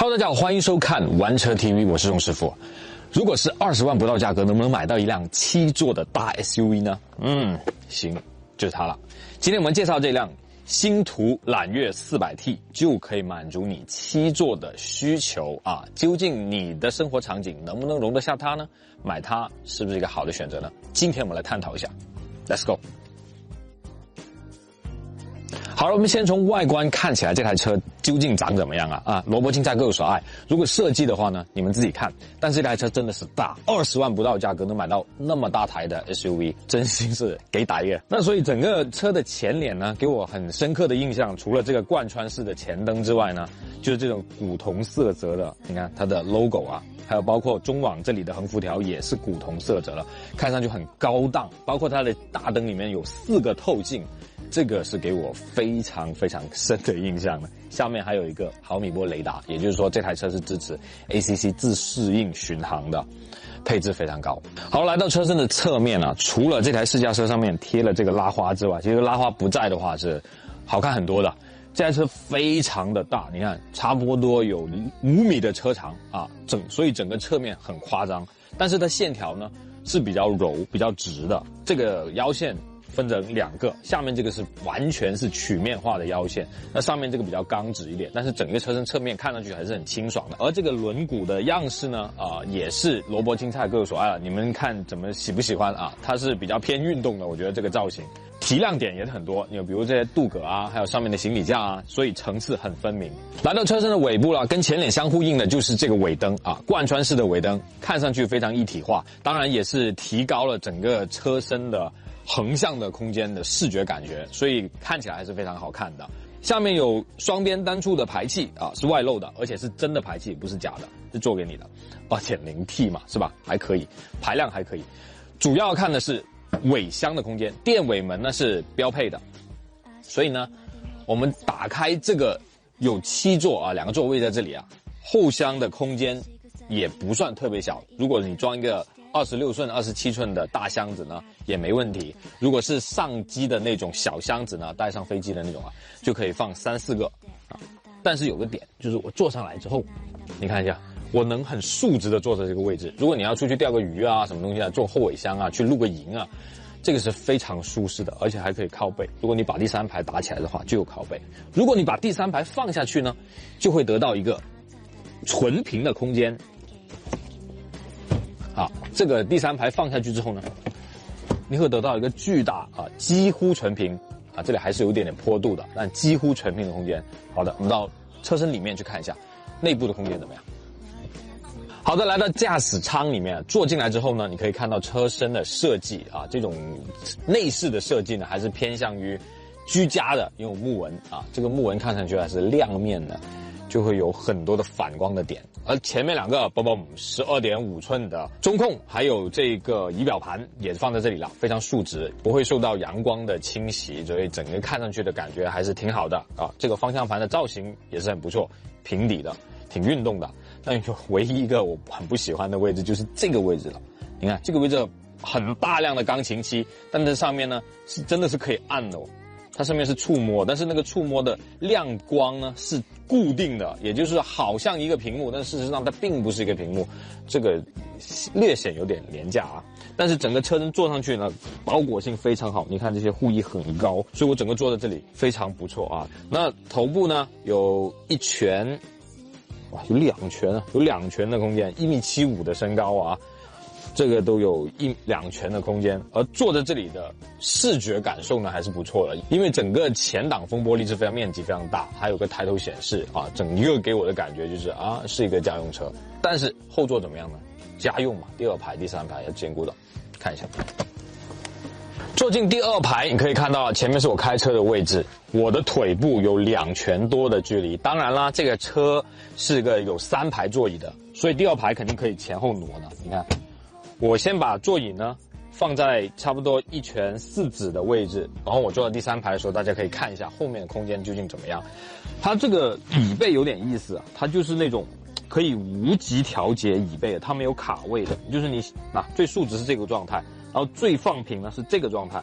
Hello， 大家好，欢迎收看玩车 TV， 我是钟师傅。如果是20万不到价格，能不能买到一辆7座的大 SUV 呢？行，就是它了。今天我们介绍这辆星途揽月 400T， 就可以满足你7座的需求啊。究竟你的生活场景能不能容得下它呢？买它是不是一个好的选择呢？今天我们来探讨一下。Let's go。好了，我们先从外观看起来，这台车究竟长怎么样啊？萝卜青菜各有所爱。如果设计的话呢，你们自己看。但是这台车真的是大，20万不到价格能买到那么大台的 SUV， 真心是给打一个。那所以整个车的前脸呢，给我很深刻的印象，除了这个贯穿式的前灯之外呢，就是这种古铜色泽的，你看它的 logo 啊，还有包括中网这里的横幅条也是古铜色泽了，看上去很高档。包括它的大灯里面有4个透镜。这个是给我非常非常深的印象的。下面还有一个毫米波雷达，也就是说这台车是支持 ACC 自适应巡航的，配置非常高。好，来到车身的侧面啊，除了这台试驾车上面贴了这个拉花之外，其实拉花不在的话是好看很多的。这台车非常的大，你看差不多有5米的车长啊，所以整个侧面很夸张。但是它线条呢是比较柔、比较直的，这个腰线分成2个，下面这个是完全是曲面化的腰线，那上面这个比较刚直一点，但是整个车身侧面看上去还是很清爽的。而这个轮毂的样式呢，也是萝卜青菜各有所爱了，你们看怎么喜不喜欢啊？它是比较偏运动的，我觉得这个造型提亮点也是很多，比如这些镀铬啊，还有上面的行李架啊，所以层次很分明。来到车身的尾部了，跟前脸相呼应的就是这个尾灯啊，贯穿式的尾灯，看上去非常一体化，当然也是提高了整个车身的横向的空间的视觉感觉，所以看起来还是非常好看的。下面有双边单出的排气啊，是外露的，而且是真的排气，不是假的，是做给你的。2.0T 嘛，是吧？还可以，排量还可以。主要看的是尾箱的空间，电尾门呢是标配的，所以呢，我们打开这个有7座啊，2个座位在这里啊，后箱的空间也不算特别小。如果你装一个26寸、27寸的大箱子呢，也没问题。如果是上机的那种小箱子呢，带上飞机的那种啊，就可以放3、4个啊。但是有个点，就是我坐上来之后，你看一下，我能很竖直的坐在这个位置。如果你要出去钓个鱼啊，什么东西啊，坐后尾箱啊，去露个营啊，这个是非常舒适的，而且还可以靠背。如果你把第3排打起来的话，就有靠背。如果你把第3排放下去呢，就会得到一个纯平的空间。啊，这个第3排放下去之后呢，你会得到一个巨大啊，几乎纯平啊，这里还是有点坡度的，但几乎纯平的空间。好的，我们到车身里面去看一下，内部的空间怎么样？好的，来到驾驶舱里面，坐进来之后呢，你可以看到车身的设计啊，这种内饰的设计呢，还是偏向于居家的，因为有木纹啊，这个木纹看上去还是亮面的。就会有很多的反光的点，而前面2个12.5寸的中控，还有这个仪表盘也放在这里了，非常竖直，不会受到阳光的侵袭，所以整个看上去的感觉还是挺好的啊。这个方向盘的造型也是很不错，平底的，挺运动的。但有唯一一个我很不喜欢的位置就是这个位置了。你看这个位置很大量的钢琴漆，但这上面呢是真的是可以按的哦。它上面是触摸，但是那个触摸的亮光呢是固定的，也就是好像一个屏幕，但事实上它并不是一个屏幕，这个略显有点廉价啊。但是整个车身坐上去呢，包裹性非常好，你看这些护翼很高，所以我整个坐在这里非常不错啊。那头部呢有1拳，哇，有2拳啊，有2拳的空间，1.75米的身高啊。这个都有2拳的空间，而坐在这里的视觉感受呢还是不错的，因为整个前挡风玻璃是面积非常大，还有个抬头显示啊，整一个给我的感觉就是啊是一个家用车。但是后座怎么样呢？家用嘛，第2排、第3排要兼顾的，看一下。坐进第2排，你可以看到前面是我开车的位置，我的腿部有2拳多的距离。当然啦，这个车是个有3排座椅的，所以第2排肯定可以前后挪的。你看。我先把座椅呢放在差不多1拳4指的位置，然后我坐到第3排的时候，大家可以看一下后面的空间究竟怎么样。它这个椅背有点意思啊，它就是那种可以无极调节椅背的，它没有卡位的，就是你最竖直是这个状态，然后最放平呢是这个状态。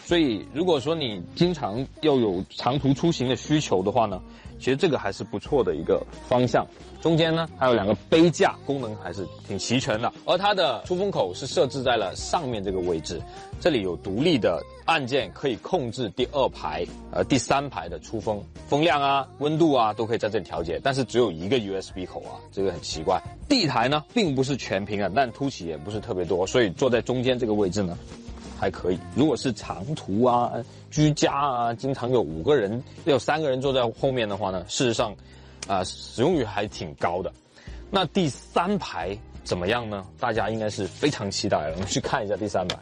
所以如果说你经常要有长途出行的需求的话呢，其实这个还是不错的一个方向。中间呢还有2个杯架，功能还是挺齐全的。而它的出风口是设置在了上面这个位置，这里有独立的按键可以控制第2排、第3排的出风，风量啊、温度啊都可以在这里调节，但是只有一个 USB 口啊，这个很奇怪。地台呢并不是全平的，但凸起也不是特别多，所以坐在中间这个位置呢还可以。如果是长途啊、居家啊，经常有5个人、有3个人坐在后面的话呢，事实上，使用率还挺高的。那第3排怎么样呢？大家应该是非常期待的。我们去看一下第3排。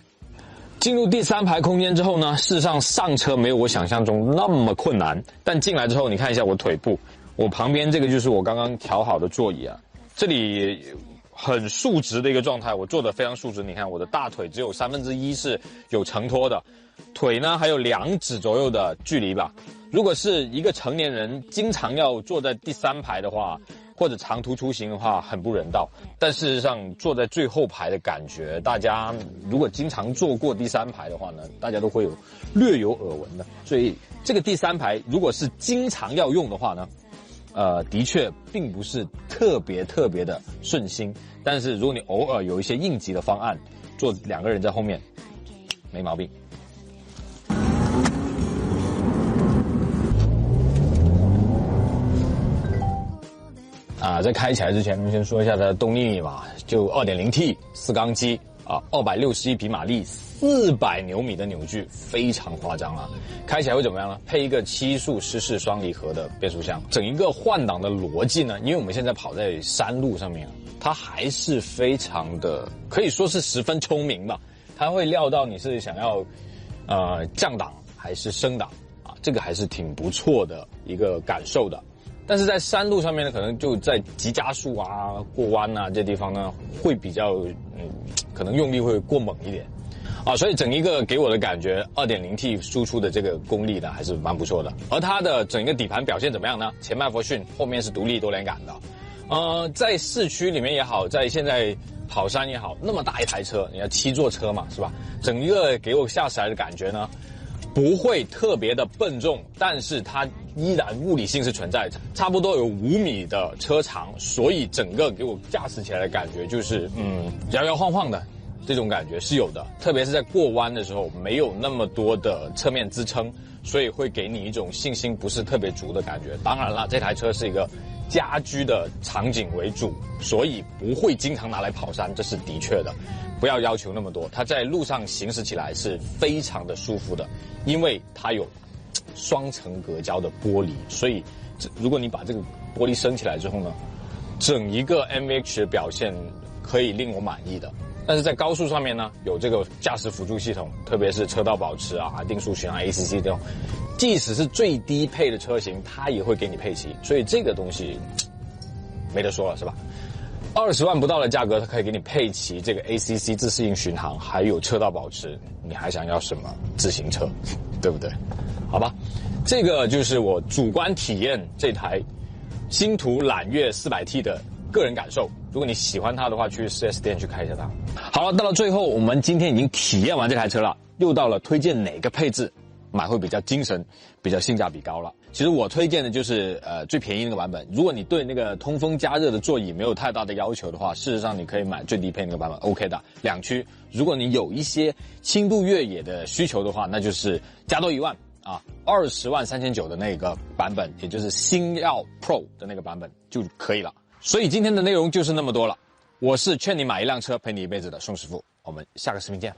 进入第3排空间之后呢，事实上上车没有我想象中那么困难。但进来之后，你看一下我腿部，我旁边这个就是我刚刚调好的座椅啊，这里很竖直的一个状态，我坐得非常竖直。你看我的大腿只有1/3是有承托的，腿呢还有2指左右的距离吧。如果是一个成年人经常要坐在第3排的话，或者长途出行的话，很不人道。但事实上坐在最后排的感觉，大家如果经常坐过第3排的话呢，大家都会略有耳闻的。所以这个第3排如果是经常要用的话呢，的确并不是特别的顺心。但是如果你偶尔有一些应急的方案，坐2个人在后面没毛病。在开起来之前，我们先说一下它的动力密码，就 2.0T 4缸机啊，261匹马力，400牛米的扭矩，非常夸张啊！开起来会怎么样呢？配一个7速湿式双离合的变速箱，整一个换挡的逻辑呢，因为我们现在跑在山路上面，它还是非常的，可以说是十分聪明吧。它会料到你是想要降档还是升档啊，这个还是挺不错的一个感受的。但是在山路上面呢，可能就在急加速啊、过弯啊这地方呢，会比较可能用力会过猛一点啊，所以整一个给我的感觉 2.0T 输出的这个功力呢还是蛮不错的。而它的整个底盘表现怎么样呢？前麦弗逊，后面是独立多连杆的。在市区里面也好，在现在跑山也好，那么大一台车，你要7座车嘛，是吧？整一个给我驾驶来的感觉呢，不会特别的笨重，但是它依然物理性是存在的，差不多有5米的车长，所以整个给我驾驶起来的感觉就是摇摇晃晃的这种感觉是有的，特别是在过弯的时候没有那么多的侧面支撑，所以会给你一种信心不是特别足的感觉。当然了，这台车是一个家居的场景为主，所以不会经常拿来跑山，这是的确的。不要要求那么多，它在路上行驶起来是非常的舒服的，因为它有双层隔胶的玻璃，所以如果你把这个玻璃升起来之后呢，整一个 MVH 的表现可以令我满意的。但是在高速上面呢，有这个驾驶辅助系统，特别是车道保持啊、定速巡啊、ACC 这种，即使是最低配的车型，它也会给你配齐，所以这个东西没得说了，是吧？20万不到的价格，它可以给你配齐这个 ACC 自适应巡航，还有车道保持，你还想要什么自行车，对不对？好吧，这个就是我主观体验这台星途揽月 400T 的个人感受。如果你喜欢它的话，去 4S 店去开一下它。好了，到了最后，我们今天已经体验完这台车了，又到了推荐哪个配置买会比较精神、比较性价比高了。其实我推荐的就是最便宜那个版本。如果你对那个通风加热的座椅没有太大的要求的话，事实上你可以买最低配那个版本 OK 的，2驱。如果你有一些轻度越野的需求的话，那就是加多1万啊，20.390万的那个版本，也就是星耀 Pro 的那个版本就可以了。所以今天的内容就是那么多了。我是劝你买一辆车陪你一辈子的宋师傅，我们下个视频见。